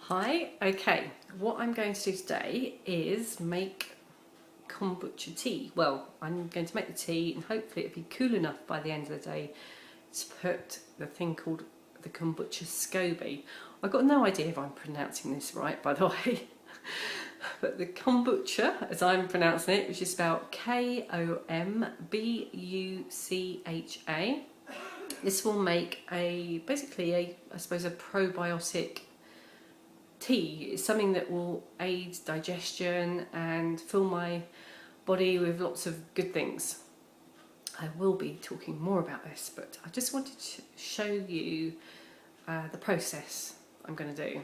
Hi, okay, what I'm going to do today is make kombucha tea. Well, I'm going to make the tea and hopefully it'll be cool enough by the end of the day to put the thing called the kombucha Scoby. I've got no idea if I'm pronouncing this right, by the way. But the kombucha, as I'm pronouncing it, which is spelled Kombucha. This will make basically I suppose a probiotic tea. Is something that will aid digestion and fill my body with lots of good things. I will be talking more about this, but I just wanted to show you the process I'm going to do.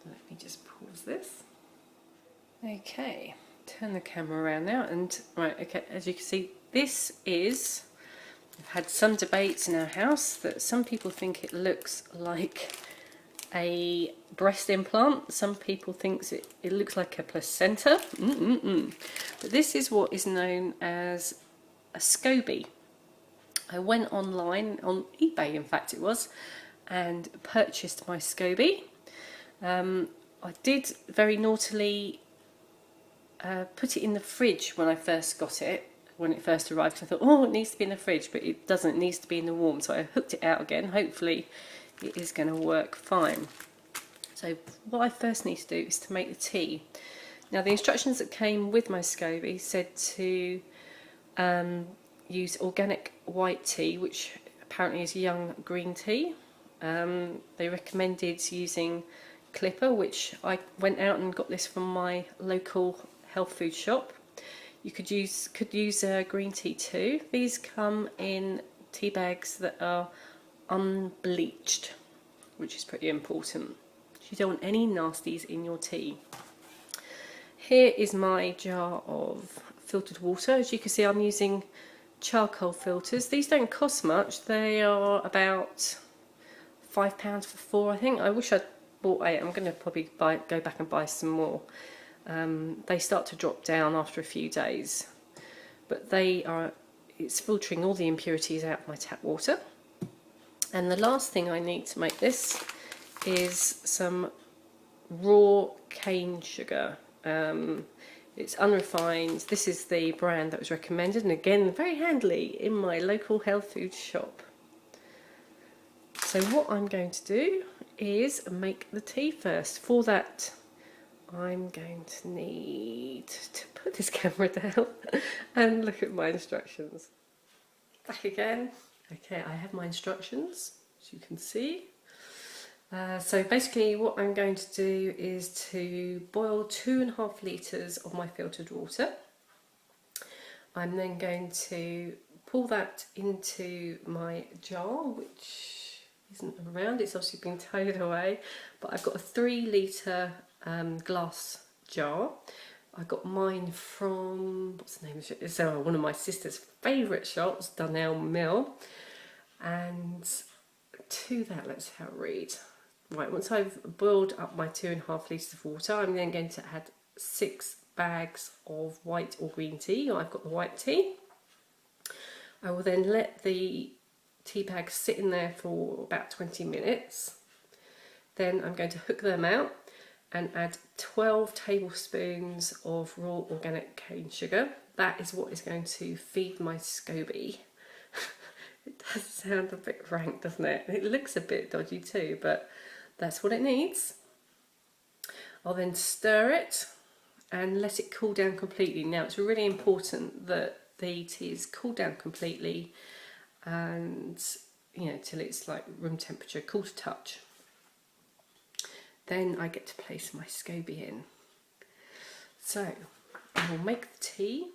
Let me just pause this. Okay, turn the camera around now, and right, okay, as you can see, this is, I've had some debates in our house that some people think it looks like a breast implant, some people think it looks like a placenta. But this is what is known as a Scoby. I went online, on eBay in fact it was, and purchased my Scoby. I did very naughtily put it in the fridge when I first got it, when it first arrived. I thought, oh, it needs to be in the fridge, but it doesn't, it needs to be in the warm. So I hooked it out again. Hopefully it is going to work fine. So what I first need to do is to make the tea. Now the instructions that came with my Scoby said to use organic white tea, which apparently is young green tea. They recommended using Clipper, which I went out and got this from my local health food shop. You could use green tea too. These come in tea bags that are unbleached, which is pretty important. You don't want any nasties in your tea. Here is my jar of filtered water. As you can see, I'm using charcoal filters. These don't cost much. They are about £5 for 4, I think. I wish I'd bought 8. I'm going to probably go back and buy some more. They start to drop down after a few days, but it's filtering all the impurities out of my tap water. And the last thing I need to make this is some raw cane sugar. It's unrefined. This is the brand that was recommended, and again very handily, in my local health food shop. So what I'm going to do is make the tea first. For that I'm going to need to put this camera down and look at my instructions. Back again. Okay, I have my instructions, as you can see. So basically what I'm going to do is to boil 2.5 litres of my filtered water. I'm then going to pour that into my jar, which isn't around, it's obviously been towed away, but I've got a 3 litre glass jar. I got mine from, what's the name of it? It's one of my sister's favourite shops, Dunelm Mill. And to that, let's have a read. Right, once I've boiled up my 2.5 litres of water, I'm then going to add 6 bags of white or green tea. I've got the white tea. I will then let the tea bags sit in there for about 20 minutes. Then I'm going to hook them out and add 12 tablespoons of raw organic cane sugar. That is what is going to feed my Scoby. It does sound a bit rank, doesn't it? It looks a bit dodgy too, but that's what it needs. I'll then stir it and let it cool down completely. Now it's really important that the tea is cooled down completely, and till it's like room temperature, cool to touch. Then I get to place my Scoby in. So I will make the tea,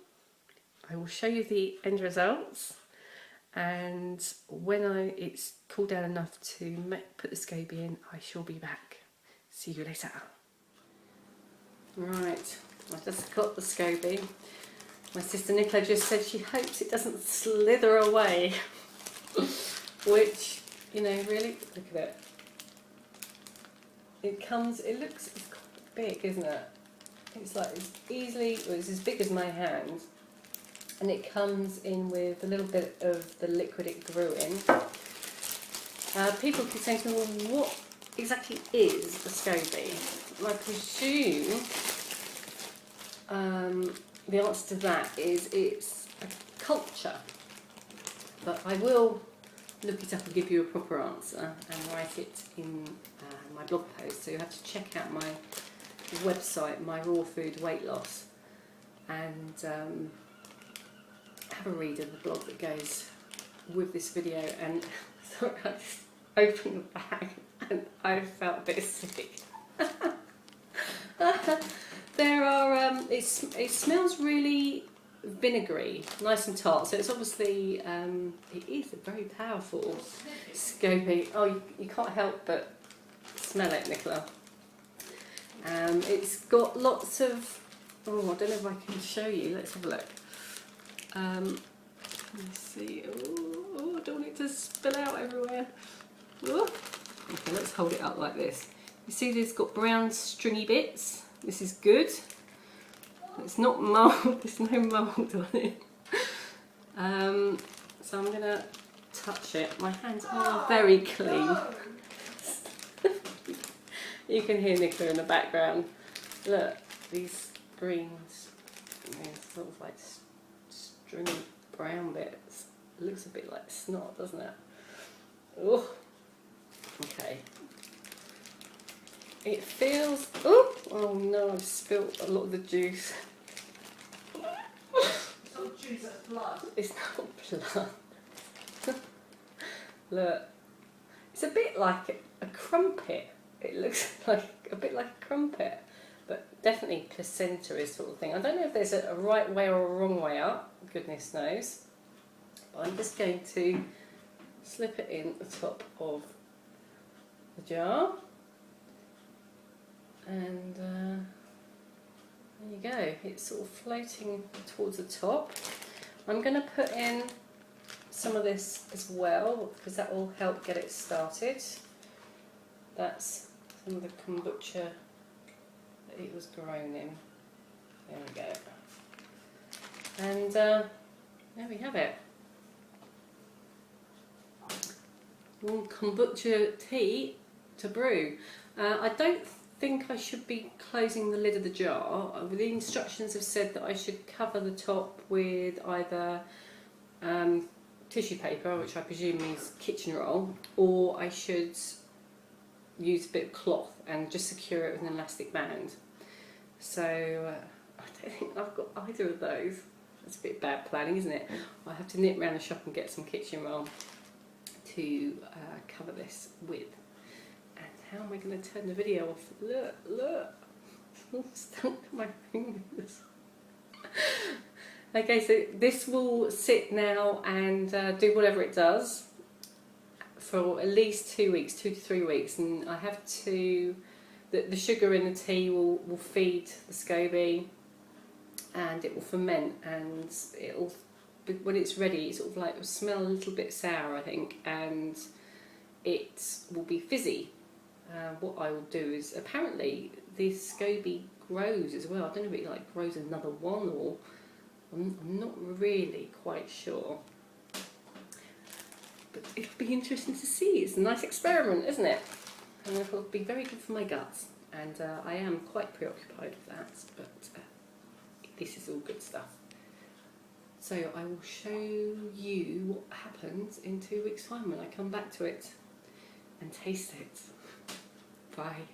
I will show you the end results, and when it's cooled down enough to put the Scoby in, I shall be back. See you later. Right, I just got the Scoby. My sister Nicola just said she hopes it doesn't slither away. Which, really, look at it. It looks quite big, isn't it? It's like, it's as big as my hand. And it comes in with a little bit of the liquid it grew in. People keep saying to me, well, exactly is a Scoby? I presume the answer to that is it's a culture, but I will look it up and give you a proper answer and write it in my blog post. So you have to check out my website, My Raw Food Weight Loss, and have a read of the blog that goes with this video. And sorry, I just opened the bag and I felt a bit sick. There are, it smells really vinegary, nice and tart, so it's obviously, it is a very powerful Scoby. Oh, you can't help but smell it, Nicola. It's got lots of, oh, I don't know if I can show you, let's have a look. Let me see, oh, I don't want it to spill out everywhere. Oh. Okay, let's hold it up like this. You see there's got brown stringy bits, this is good. It's not mould, there's no mould on it. So I'm going to touch it. My hands are very clean. You can hear Nicola in the background. Look, these greens, sort of like stringy brown bits. It looks a bit like snot, doesn't it? Oh, okay. It feels, oh no, I've spilled a lot of the juice. It's not juice, that's blood. It's not blood. Look, it's a bit like a crumpet. It looks like a bit like a crumpet, but definitely placenta-y sort of thing. I don't know if there's a right way or a wrong way up, goodness knows. But I'm just going to slip it in the top of the jar. And there you go, it's sort of floating towards the top. I'm going to put in some of this as well, because that will help get it started. That's some of the kombucha that it was grown in. There we go. And there we have it. One kombucha tea to brew. I don't think I should be closing the lid of the jar. The instructions have said that I should cover the top with either tissue paper, which I presume means kitchen roll, or I should use a bit of cloth and just secure it with an elastic band. So I don't think I've got either of those. That's a bit bad planning, isn't it? I have to nip round the shop and get some kitchen roll to cover this with. How am I going to turn the video off? Look, look, it's stuck to my fingers. Okay, so this will sit now and do whatever it does for at least 2 weeks, 2 to 3 weeks, and I have to, the sugar in the tea will feed the Scoby and it will ferment, and it'll, when it's ready, it sort of like will smell a little bit sour, I think, and it will be fizzy. What I will do is, apparently this Scoby grows as well. I don't know if it like grows another one, or I'm not really quite sure. But it'll be interesting to see. It's a nice experiment, isn't it? And it'll be very good for my guts. And I am quite preoccupied with that, but this is all good stuff. So I will show you what happens in 2 weeks' time when I come back to it and taste it. Bye.